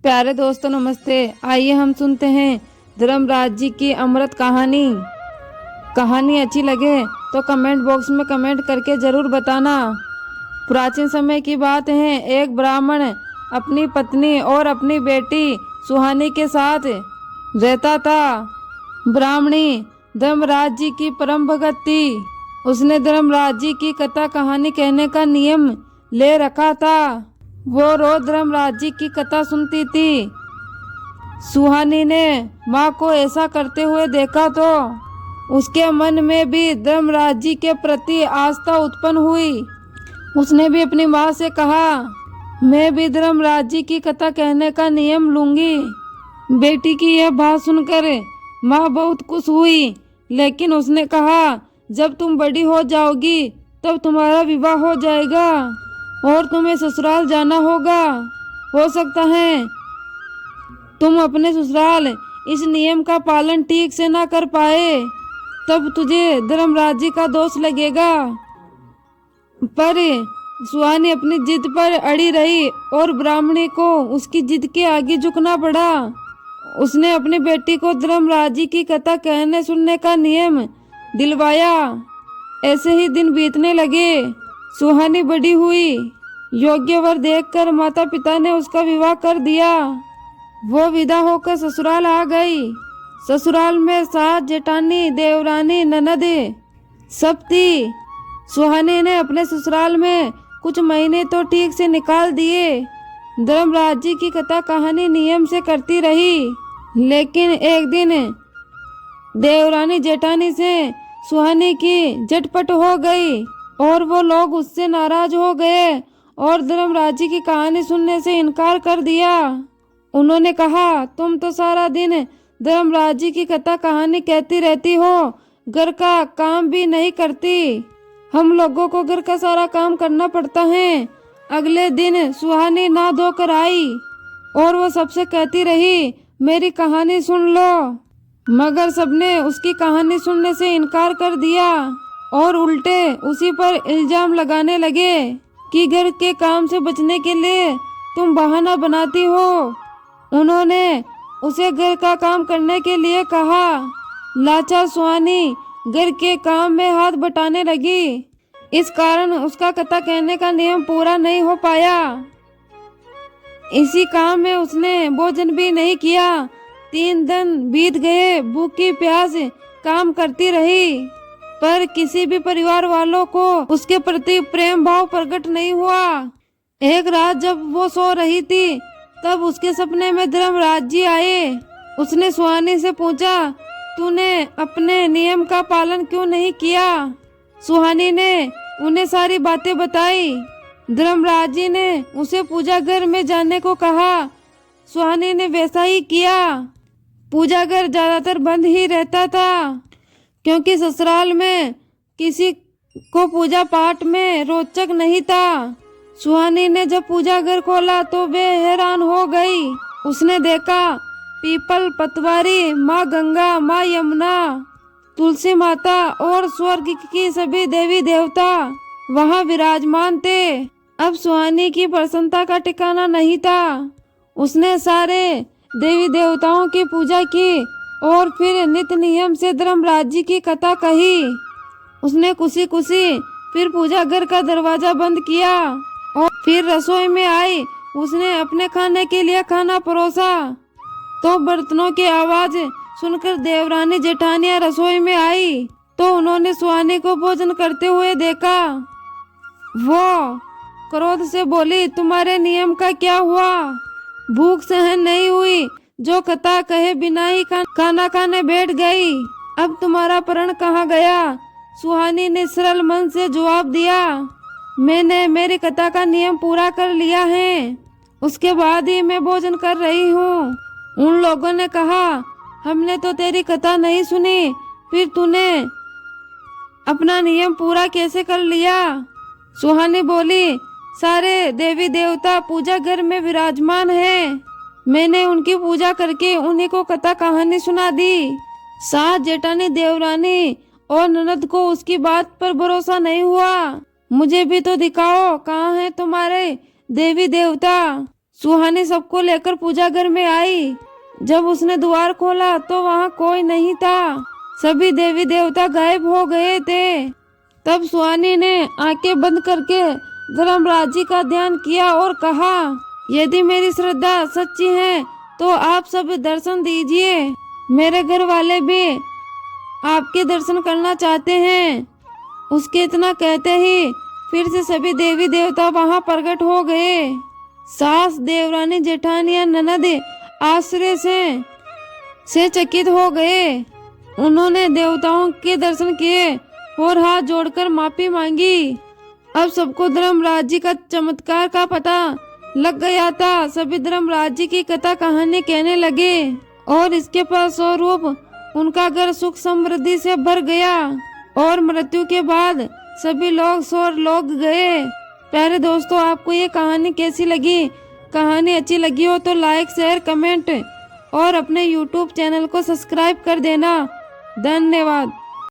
प्यारे दोस्तों नमस्ते। आइए हम सुनते हैं धर्मराज जी की अमृत कहानी। कहानी अच्छी लगे तो कमेंट बॉक्स में कमेंट करके जरूर बताना। प्राचीन समय की बात है। एक ब्राह्मण अपनी पत्नी और अपनी बेटी सुहानी के साथ रहता था। ब्राह्मणी धर्मराज जी की परम भगत थी। उसने धर्मराज जी की कथा कहानी कहने का नियम ले रखा था। वो रोज धर्मराज जी की कथा सुनती थी। सुहानी ने माँ को ऐसा करते हुए देखा तो उसके मन में भी धर्मराज जी के प्रति आस्था उत्पन्न हुई। उसने भी अपनी माँ से कहा, मैं भी धर्मराज जी की कथा कहने का नियम लूंगी। बेटी की यह बात सुनकर माँ बहुत खुश हुई, लेकिन उसने कहा, जब तुम बड़ी हो जाओगी तब तुम्हारा विवाह हो जाएगा और तुम्हें ससुराल जाना होगा। हो सकता है तुम अपने ससुराल इस नियम का पालन ठीक से ना कर पाए, तब तुझे धर्मराज जी का दोष लगेगा। पर सुहानी अपनी जिद पर अड़ी रही और ब्राह्मणी को उसकी जिद के आगे झुकना पड़ा। उसने अपनी बेटी को धर्मराज जी की कथा कहने सुनने का नियम दिलवाया। ऐसे ही दिन बीतने लगे। सुहानी बड़ी हुई। योग्य वर देखकर माता पिता ने उसका विवाह कर दिया। वो विदा होकर ससुराल आ गई। ससुराल में सास, जेठानी, देवरानी, ननद सब थी। सुहानी ने अपने ससुराल में कुछ महीने तो ठीक से निकाल दिए। धर्मराज जी की कथा कहानी नियम से करती रही, लेकिन एक दिन देवरानी जेठानी से सुहानी की झटपट हो गई और वो लोग उससे नाराज हो गए और धर्मराज जी की कहानी सुनने से इनकार कर दिया। उन्होंने कहा, तुम तो सारा दिन धर्मराज जी की कथा कहानी कहती रहती हो, घर का काम भी नहीं करती। हम लोगों को घर का सारा काम करना पड़ता है। अगले दिन सुहानी नहा धोकर आई और वो सबसे कहती रही, मेरी कहानी सुन लो। मगर सबने उसकी कहानी सुनने से इनकार कर दिया और उल्टे उसी पर इल्जाम लगाने लगे कि घर के काम से बचने के लिए तुम बहाना बनाती हो। उन्होंने उसे घर का काम करने के लिए कहा। लाचार सुहानी घर के काम में हाथ बटाने लगी। इस कारण उसका कथा कहने का नियम पूरा नहीं हो पाया। इसी काम में उसने भोजन भी नहीं किया। 3 दिन बीत गए। भूखी प्यास काम करती रही, पर किसी भी परिवार वालों को उसके प्रति प्रेम भाव प्रकट नहीं हुआ। एक रात जब वो सो रही थी, तब उसके सपने में धर्मराज जी आए। उसने सुहानी से पूछा, तूने अपने नियम का पालन क्यों नहीं किया? सुहानी ने उन्हें सारी बातें बताई। धर्मराज जी ने उसे पूजा घर में जाने को कहा। सुहानी ने वैसा ही किया। पूजा घर ज्यादातर बंद ही रहता था, क्योंकि ससुराल में किसी को पूजा पाठ में रोचक नहीं था। सुहानी ने जब पूजा घर खोला तो वे हैरान हो गई। उसने देखा पीपल, पतवारी, माँ गंगा, माँ यमुना, तुलसी माता और स्वर्ग की सभी देवी देवता वहाँ विराजमान थे। अब सुहानी की प्रसन्नता का ठिकाना नहीं था। उसने सारे देवी देवताओं की पूजा की और फिर नित्य नियम से धर्मराज जी की कथा कही। उसने खुशी खुशी फिर पूजा घर का दरवाजा बंद किया और फिर रसोई में आई। उसने अपने खाने के लिए खाना परोसा तो बर्तनों की आवाज सुनकर देवरानी जेठानियां रसोई में आई तो उन्होंने सुहानी को भोजन करते हुए देखा। वो क्रोध से बोली, तुम्हारे नियम का क्या हुआ? भूख सहन नहीं हुई, जो कथा कहे बिना ही खाना खाने बैठ गई। अब तुम्हारा प्रण कहाँ गया? सुहानी ने सरल मन से जवाब दिया, मैंने मेरी कथा का नियम पूरा कर लिया है, उसके बाद ही मैं भोजन कर रही हूँ। उन लोगों ने कहा, हमने तो तेरी कथा नहीं सुनी, फिर तूने अपना नियम पूरा कैसे कर लिया? सुहानी बोली, सारे देवी देवता पूजा घर में विराजमान हैं। मैंने उनकी पूजा करके उन्हीं को कथा कहानी सुना दी। सास, जेठानी, देवरानी और ननद को उसकी बात पर भरोसा नहीं हुआ। मुझे भी तो दिखाओ, कहाँ है तुम्हारे देवी देवता? सुहानी सबको लेकर पूजा घर में आई। जब उसने द्वार खोला तो वहाँ कोई नहीं था, सभी देवी देवता गायब हो गए थे। तब सुहानी ने आंखें बंद करके धर्मराज जी का ध्यान किया और कहा, यदि मेरी श्रद्धा सच्ची है तो आप सब दर्शन दीजिए, मेरे घर वाले भी आपके दर्शन करना चाहते हैं। उसके इतना कहते ही फिर से सभी देवी देवता वहां प्रकट हो गए। सास, देवरानी, जेठानी या ननद आश्चर्य से चकित हो गए। उन्होंने देवताओं के दर्शन किए और हाथ जोड़कर माफी मांगी। अब सबको धर्मराज जी का चमत्कार का पता लग गया था। सभी धर्मराज जी की कथा कहानी कहने लगे और इसके फलस्वरूप उनका घर सुख समृद्धि से भर गया और मृत्यु के बाद सभी लोग स्वर्गलोक गए। प्यारे दोस्तों, आपको ये कहानी कैसी लगी? कहानी अच्छी लगी हो तो लाइक, शेयर, कमेंट और अपने YouTube चैनल को सब्सक्राइब कर देना। धन्यवाद।